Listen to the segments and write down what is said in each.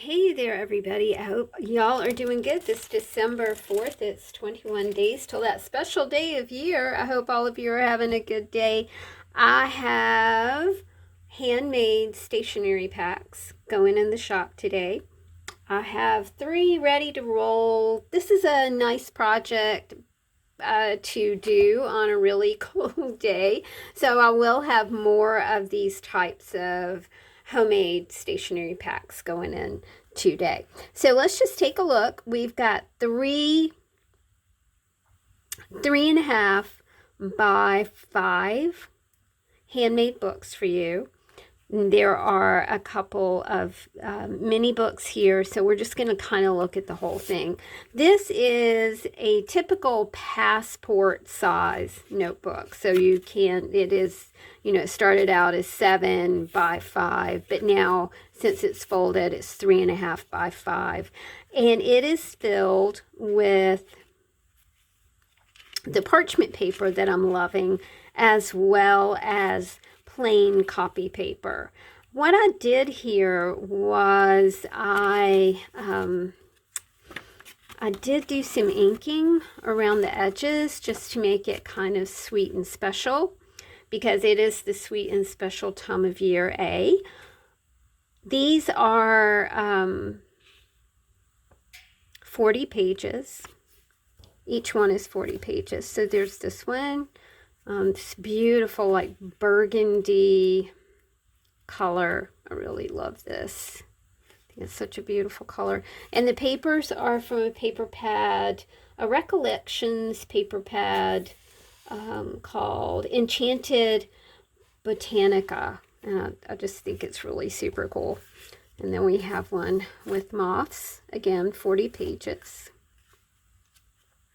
Hey there, everybody. I hope y'all are doing good this December 4th. It's 21 days till that special day of year. I hope all of you are having a good day. I have handmade stationery packs going in the shop today. I have 3 ready to roll. This is a nice project to do on a really cold day. So I will have more of these types of homemade stationery packs going in today. So let's just take a look. We've got 3.5 by 5 handmade books for you. There are a couple of mini books here, so we're just going to kind of look at the whole thing. This is a typical passport size notebook, so it is, it started out as 7 by 5, but now since it's folded, it's 3.5 by 5, and it is filled with the parchment paper that I'm loving, as well as plain copy paper. What I did here was I did do some inking around the edges just to make it kind of sweet and special, because it is the sweet and special time of year. These are 40 pages. Each one is 40 pages. So there's this one. This beautiful, like, burgundy color. I really love this. I think it's such a beautiful color. And the papers are from a paper pad, a Recollections paper pad called Enchanted Botanica. And I just think it's really super cool. And then we have one with moths. Again, 40 pages.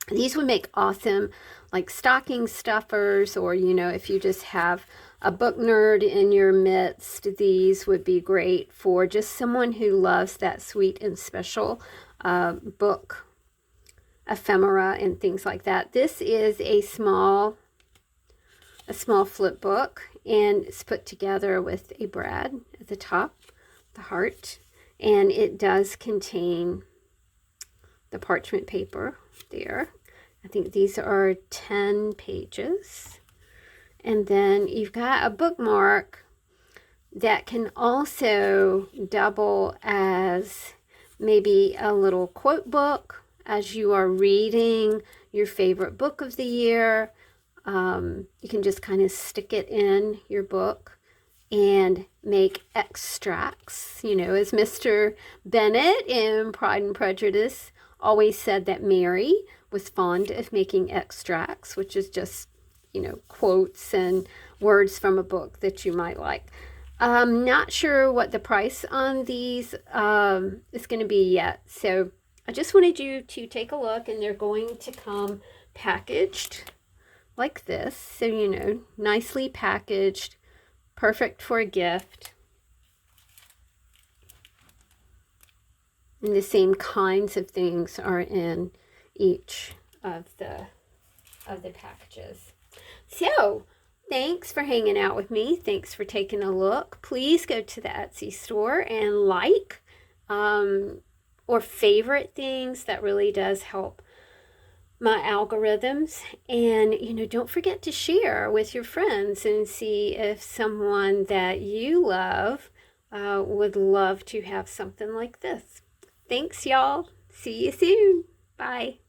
These would make awesome, like, stocking stuffers, or, if you just have a book nerd in your midst, these would be great for just someone who loves that sweet and special book ephemera and things like that. This is a small flip book, and it's put together with a brad at the top, the heart, and it does contain the parchment paper there. I think these are 10 pages. And then you've got a bookmark that can also double as maybe a little quote book as you are reading your favorite book of the year. You can just kind of stick it in your book and make extracts. As Mr. Bennett in Pride and Prejudice always said, that Mary was fond of making extracts, which is just, quotes and words from a book that you might like. I'm not sure what the price on these is going to be yet. So I just wanted you to take a look, and they're going to come packaged like this. So, nicely packaged, perfect for a gift. And the same kinds of things are in each of the packages. So, thanks for hanging out with me. Thanks for taking a look. Please go to the Etsy store and like or favorite things. That really does help my algorithms. And, don't forget to share with your friends and see if someone that you love would love to have something like this. Thanks, y'all. See you soon. Bye.